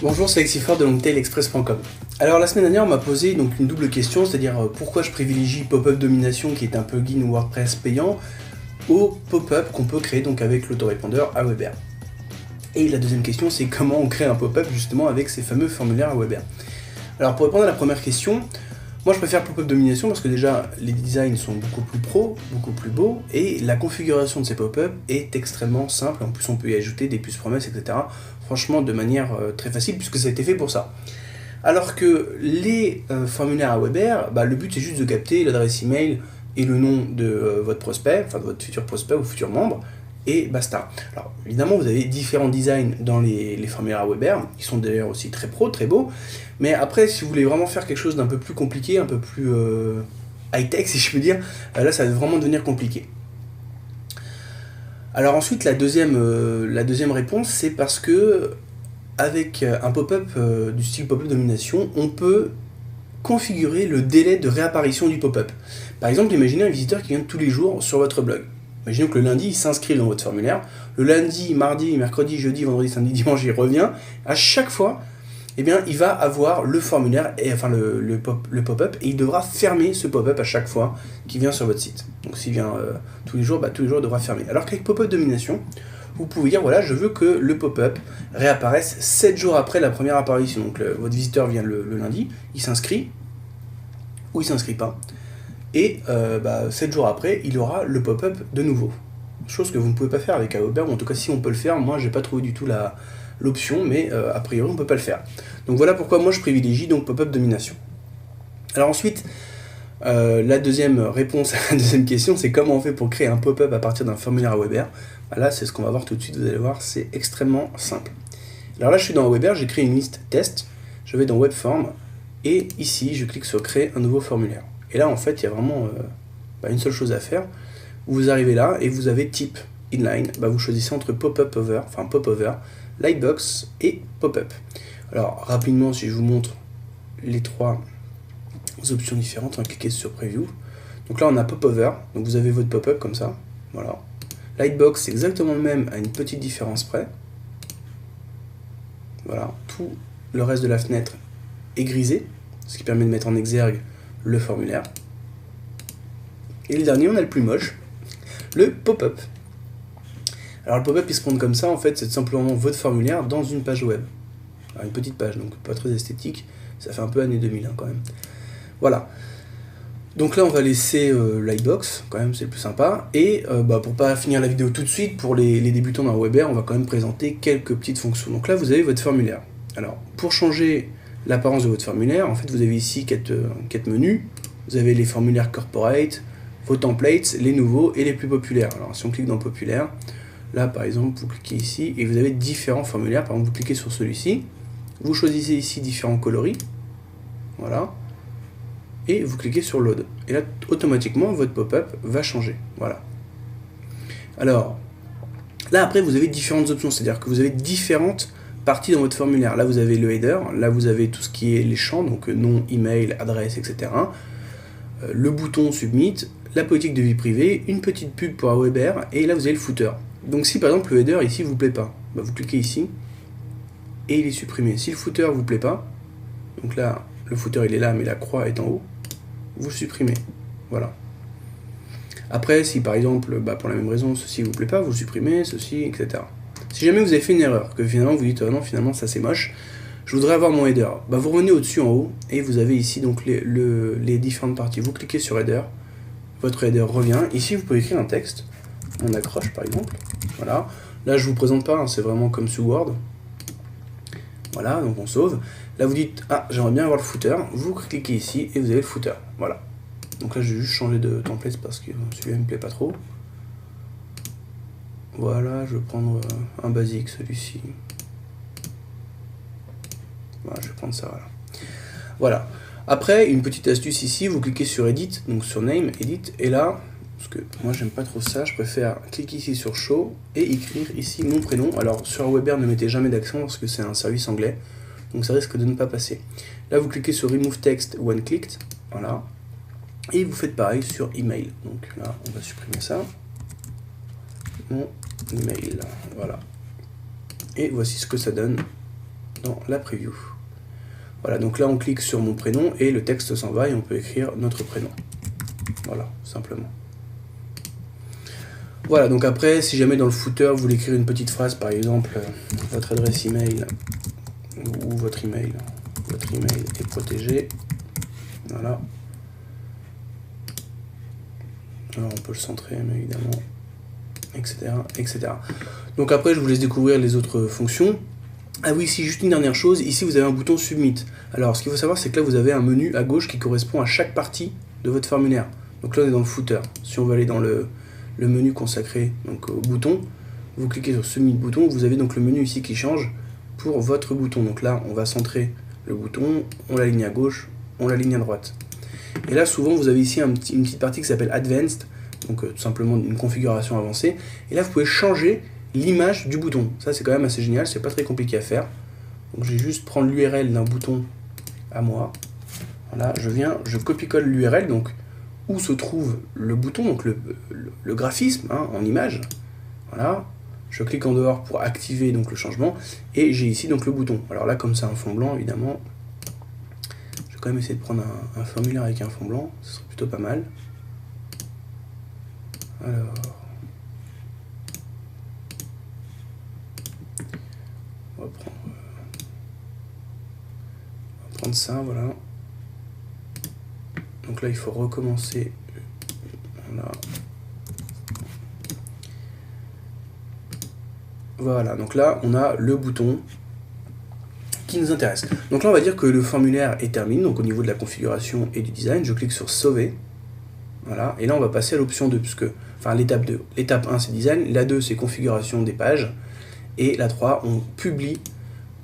Bonjour, c'est Alexis de longtailexpress.com. Alors la semaine dernière, on m'a posé donc une double question, c'est-à-dire pourquoi je privilégie Pop-up Domination, qui est un plugin WordPress payant, au pop-up qu'on peut créer donc avec l'autorépondeur Aweber. Et la deuxième question, c'est comment on crée un pop-up justement avec ces fameux formulaires Aweber. Alors pour répondre à la première question, moi je préfère Pop-up Domination parce que déjà les designs sont beaucoup plus pro, beaucoup plus beaux, et la configuration de ces pop-up est extrêmement simple. En plus on peut y ajouter des puces promesses, etc. Franchement de manière très facile puisque ça a été fait pour ça. Alors que les formulaires Aweber, le but c'est juste de capter l'adresse email et le nom de votre prospect, enfin de votre futur prospect ou futur membre, et basta. Alors évidemment vous avez différents designs dans les formulaires Aweber, qui sont d'ailleurs aussi très pro, très beaux, mais après si vous voulez vraiment faire quelque chose d'un peu plus compliqué, un peu plus high-tech si je peux dire, là ça va vraiment devenir compliqué. Alors ensuite la deuxième réponse, c'est parce que avec un pop-up du style pop-up domination, on peut configurer le délai de réapparition du pop-up. Par exemple, imaginez un visiteur qui vient tous les jours sur votre blog. Imaginez que le lundi, il s'inscrit dans votre formulaire. Le lundi, mardi, mercredi, jeudi, vendredi, samedi, dimanche, il revient. À chaque fois, eh bien, il va avoir le formulaire, enfin le pop-up, et il devra fermer ce pop-up à chaque fois qu'il vient sur votre site. Donc s'il vient tous les jours, il devra fermer. Alors qu'avec pop-up domination, vous pouvez dire, voilà, je veux que le pop-up réapparaisse 7 jours après la première apparition. Donc votre visiteur vient le lundi, il s'inscrit, ou il ne s'inscrit pas, et 7 jours après, il aura le pop-up de nouveau. Chose que vous ne pouvez pas faire avec Aweber, ou en tout cas si on peut le faire, moi j'ai pas trouvé du tout l'option, mais a priori on ne peut pas le faire. Donc voilà pourquoi moi je privilégie donc pop-up domination. Alors ensuite, la deuxième réponse à la deuxième question, c'est comment on fait pour créer un pop-up à partir d'un formulaire Aweber. Là c'est ce qu'on va voir tout de suite, vous allez voir, c'est extrêmement simple. Alors là je suis dans Aweber, j'ai créé une liste test, je vais dans Webform, et ici je clique sur créer un nouveau formulaire. Et là en fait il y a vraiment une seule chose à faire, vous arrivez là et vous avez type inline, vous choisissez entre pop-up over, enfin pop-over, lightbox et pop-up. Alors rapidement si je vous montre les trois options différentes, on va cliquer sur preview. Donc là on a pop-over, donc vous avez votre pop-up comme ça, voilà. Lightbox c'est exactement le même à une petite différence près. Voilà, tout le reste de la fenêtre est grisé, ce qui permet de mettre en exergue le formulaire. Et le dernier, on a le plus moche, le pop-up. Alors le pop-up il se prend comme ça, en fait c'est simplement votre formulaire dans une page web. Alors, une petite page, donc pas très esthétique, ça fait un peu années 2000 quand même. Voilà. Donc là on va laisser Lightbox, quand même c'est le plus sympa, et pour pas finir la vidéo tout de suite, pour les débutants dans Aweber, on va quand même présenter quelques petites fonctions. Donc là vous avez votre formulaire. Alors pour changer l'apparence de votre formulaire, en fait vous avez ici 4 menus, vous avez les formulaires corporate, vos templates, les nouveaux et les plus populaires. Alors si on clique dans populaire, là par exemple vous cliquez ici et vous avez différents formulaires. Par exemple vous cliquez sur celui-ci, vous choisissez ici différents coloris, voilà, et vous cliquez sur load, et là automatiquement votre pop-up va changer, voilà. Alors là après vous avez différentes options, c'est-à-dire que vous avez différentes parties dans votre formulaire. Là vous avez le header, là vous avez tout ce qui est les champs, donc nom, email, adresse, etc. Le bouton submit, la politique de vie privée, une petite pub pour Aweber, et là vous avez le footer. Donc si par exemple le header ici vous plaît pas, vous cliquez ici et il est supprimé. Si le footer vous plaît pas, donc là le footer il est là mais la croix est en haut, vous supprimez, voilà. Après si par exemple pour la même raison ceci vous plaît pas, vous le supprimez, ceci, etc. Si jamais vous avez fait une erreur, que finalement vous dites non finalement ça c'est moche, je voudrais avoir mon header, vous revenez au-dessus en haut et vous avez ici donc les différentes parties. Vous cliquez sur header, votre header revient. Ici vous pouvez écrire un texte, on accroche par exemple, voilà. Là je vous présente pas, c'est vraiment comme sous Word. Voilà, donc on sauve. Là vous dites j'aimerais bien avoir le footer, vous cliquez ici et vous avez le footer, voilà. Donc là je vais juste changer de template parce que celui-là me plaît pas trop. Voilà, je vais prendre un basique, celui-ci. Voilà, je vais prendre ça, voilà. Après, une petite astuce ici, vous cliquez sur Edit, donc sur Name, Edit, et là, parce que moi j'aime pas trop ça, je préfère cliquer ici sur Show et écrire ici mon prénom. Alors sur Aweber, ne mettez jamais d'accent parce que c'est un service anglais, donc ça risque de ne pas passer. Là, vous cliquez sur Remove Text When Clicked, voilà, et vous faites pareil sur Email. Donc là, on va supprimer ça. Mon email, voilà. Et voici ce que ça donne dans la preview. Voilà, donc là on clique sur mon prénom et le texte s'en va et on peut écrire notre prénom. Voilà, simplement. Voilà, donc après, si jamais dans le footer vous voulez écrire une petite phrase, par exemple, votre adresse email ou votre email est protégé. Voilà. Alors on peut le centrer, mais évidemment, etc., etc. Donc après, je vous laisse découvrir les autres fonctions. Ah oui, si, juste une dernière chose, ici vous avez un bouton Submit. Alors ce qu'il faut savoir, c'est que là vous avez un menu à gauche qui correspond à chaque partie de votre formulaire. Donc là on est dans le footer. Si on veut aller dans le menu consacré donc, au bouton, vous cliquez sur Submit bouton, vous avez donc le menu ici qui change pour votre bouton. Donc là on va centrer le bouton, on l'aligne à gauche, on l'aligne à droite. Et là souvent vous avez ici une petite partie qui s'appelle Advanced, donc tout simplement une configuration avancée. Et là vous pouvez changer l'image du bouton. Ça c'est quand même assez génial, c'est pas très compliqué à faire. Donc je vais juste prendre l'URL d'un bouton à moi. Voilà, je copie-colle l'URL, donc où se trouve le bouton, donc le graphisme hein, en image. Voilà, je clique en dehors pour activer donc le changement et j'ai ici donc le bouton. Alors là comme c'est un fond blanc évidemment, je vais quand même essayer de prendre un formulaire avec un fond blanc, ce serait plutôt pas mal. Alors on va prendre ça, voilà. Donc là il faut recommencer. Voilà. Voilà, donc là on a le bouton qui nous intéresse. Donc là on va dire que le formulaire est terminé, donc au niveau de la configuration et du design, je clique sur sauver. Voilà, et là on va passer à l'option 2, puisque, enfin l'étape 2. L'étape 1 c'est design, la 2 c'est configuration des pages, et la 3 on publie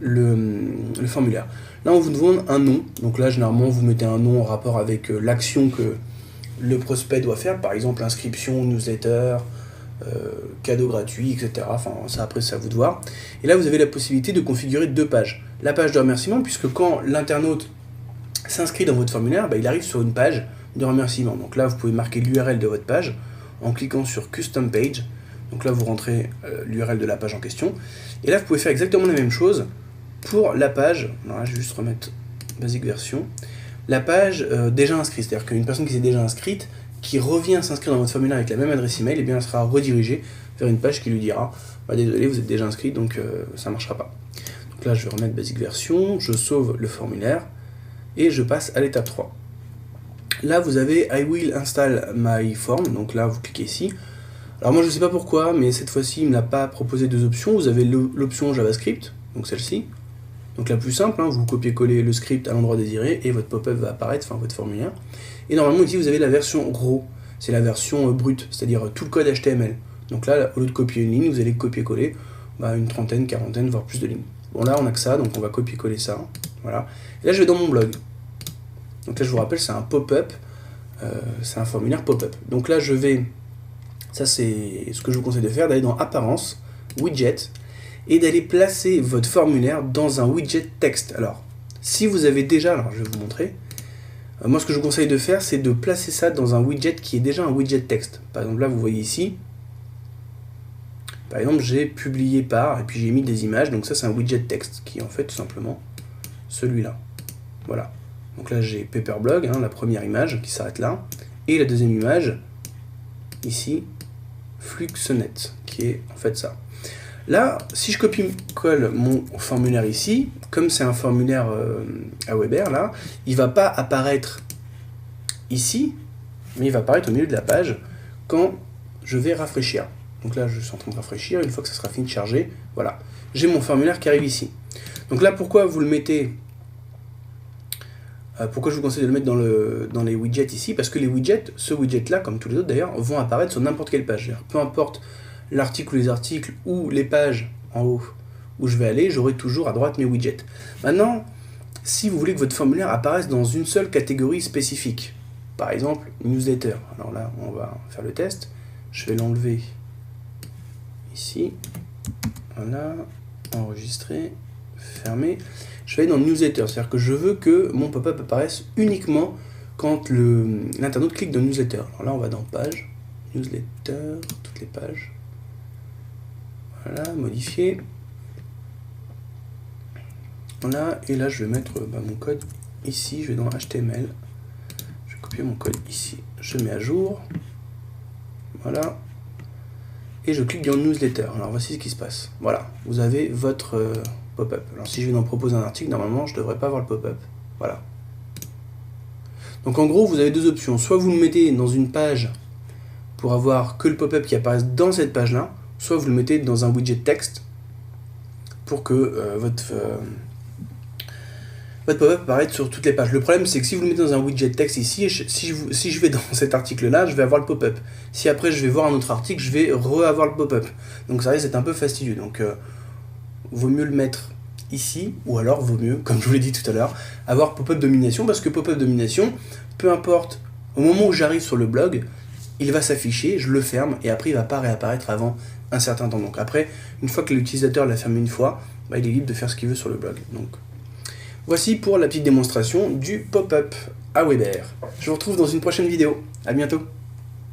le formulaire. Là on vous demande un nom, donc là généralement vous mettez un nom en rapport avec l'action que le prospect doit faire, par exemple inscription, newsletter, cadeau gratuit, etc. Enfin ça après c'est à vous de voir. Et là vous avez la possibilité de configurer deux pages. La page de remerciement, puisque quand l'internaute s'inscrit dans votre formulaire, bah, il arrive sur une page de remerciement. Donc là vous pouvez marquer l'URL de votre page en cliquant sur Custom Page. Donc là vous rentrez l'URL de la page en question. Et là vous pouvez faire exactement la même chose pour la page. Alors là je vais juste remettre basic version. La page déjà inscrite, c'est-à-dire qu'une personne qui s'est déjà inscrite, qui revient s'inscrire dans votre formulaire avec la même adresse email, et bien elle sera redirigée vers une page qui lui dira bah, désolé vous êtes déjà inscrit donc ça ne marchera pas. Donc là je vais remettre basic version, je sauve le formulaire et je passe à l'étape 3. Là vous avez I will install my form, donc là vous cliquez ici. Alors moi je ne sais pas pourquoi, mais cette fois-ci il ne m'a pas proposé deux options. Vous avez l'option JavaScript, donc celle-ci. Donc la plus simple, hein, vous copiez-collez le script à l'endroit désiré et votre pop-up va apparaître, enfin votre formulaire. Et normalement ici vous avez la version RAW, c'est la version brute, c'est-à-dire tout le code HTML. Donc là, au lieu de copier une ligne, vous allez copier-coller une trentaine, quarantaine, voire plus de lignes. Bon là on a que ça, donc on va copier-coller ça. Voilà. Et là je vais dans mon blog. Donc là je vous rappelle, c'est un pop-up, c'est un formulaire pop-up. Donc là je vais, ça c'est ce que je vous conseille de faire, d'aller dans Apparence, Widget, et d'aller placer votre formulaire dans un widget texte. Alors, si vous avez déjà, alors je vais vous montrer, moi ce que je vous conseille de faire, c'est de placer ça dans un widget qui est déjà un widget texte. Par exemple là, vous voyez ici, par exemple j'ai publié par, et puis j'ai mis des images, donc ça c'est un widget texte, qui est en fait tout simplement celui-là. Voilà. Donc là j'ai Paperblog, hein, la première image qui s'arrête là, et la deuxième image, ici, Fluxnet, qui est en fait ça. Là, si je copie-colle mon formulaire ici, comme c'est un formulaire Aweber, là, il ne va pas apparaître ici, mais il va apparaître au milieu de la page quand je vais rafraîchir. Donc là, je suis en train de rafraîchir, une fois que ça sera fini de charger, voilà. J'ai mon formulaire qui arrive ici. Donc là, pourquoi vous le mettez pourquoi je vous conseille de le mettre dans les widgets ici? Parce que les widgets, ce widget-là, comme tous les autres d'ailleurs, vont apparaître sur n'importe quelle page. Peu importe l'article ou les articles ou les pages en haut où je vais aller, j'aurai toujours à droite mes widgets. Maintenant, si vous voulez que votre formulaire apparaisse dans une seule catégorie spécifique, par exemple newsletter, alors là on va faire le test, je vais l'enlever ici, voilà, enregistrer, fermer, je vais aller dans newsletter, c'est-à-dire que je veux que mon pop-up apparaisse uniquement quand l'internaute clique dans newsletter. Alors là on va dans page, newsletter, toutes les pages. Voilà, modifier. Voilà, et là je vais mettre mon code ici, je vais dans HTML, je vais copier mon code ici, je mets à jour, voilà, et je clique dans Newsletter. Alors voici ce qui se passe. Voilà, vous avez votre pop-up. Alors si je vais en proposer un article, normalement je ne devrais pas avoir le pop-up. Voilà. Donc en gros, vous avez deux options. Soit vous le mettez dans une page pour avoir que le pop-up qui apparaisse dans cette page-là, soit vous le mettez dans un widget texte pour que votre pop-up apparaisse sur toutes les pages. Le problème, c'est que si vous le mettez dans un widget texte ici, si je vais dans cet article-là, je vais avoir le pop-up. Si après je vais voir un autre article, je vais re-avoir le pop-up. Donc ça risque d'être un peu fastidieux. Donc vaut mieux le mettre ici, ou alors vaut mieux, comme je vous l'ai dit tout à l'heure, avoir pop-up domination, parce que pop-up domination, peu importe, au moment où j'arrive sur le blog, il va s'afficher, je le ferme, et après il ne va pas réapparaître avant un certain temps. Donc après, une fois que l'utilisateur l'a fermé une fois, il est libre de faire ce qu'il veut sur le blog. Donc voici pour la petite démonstration du pop-up à Weber. Je vous retrouve dans une prochaine vidéo. À bientôt.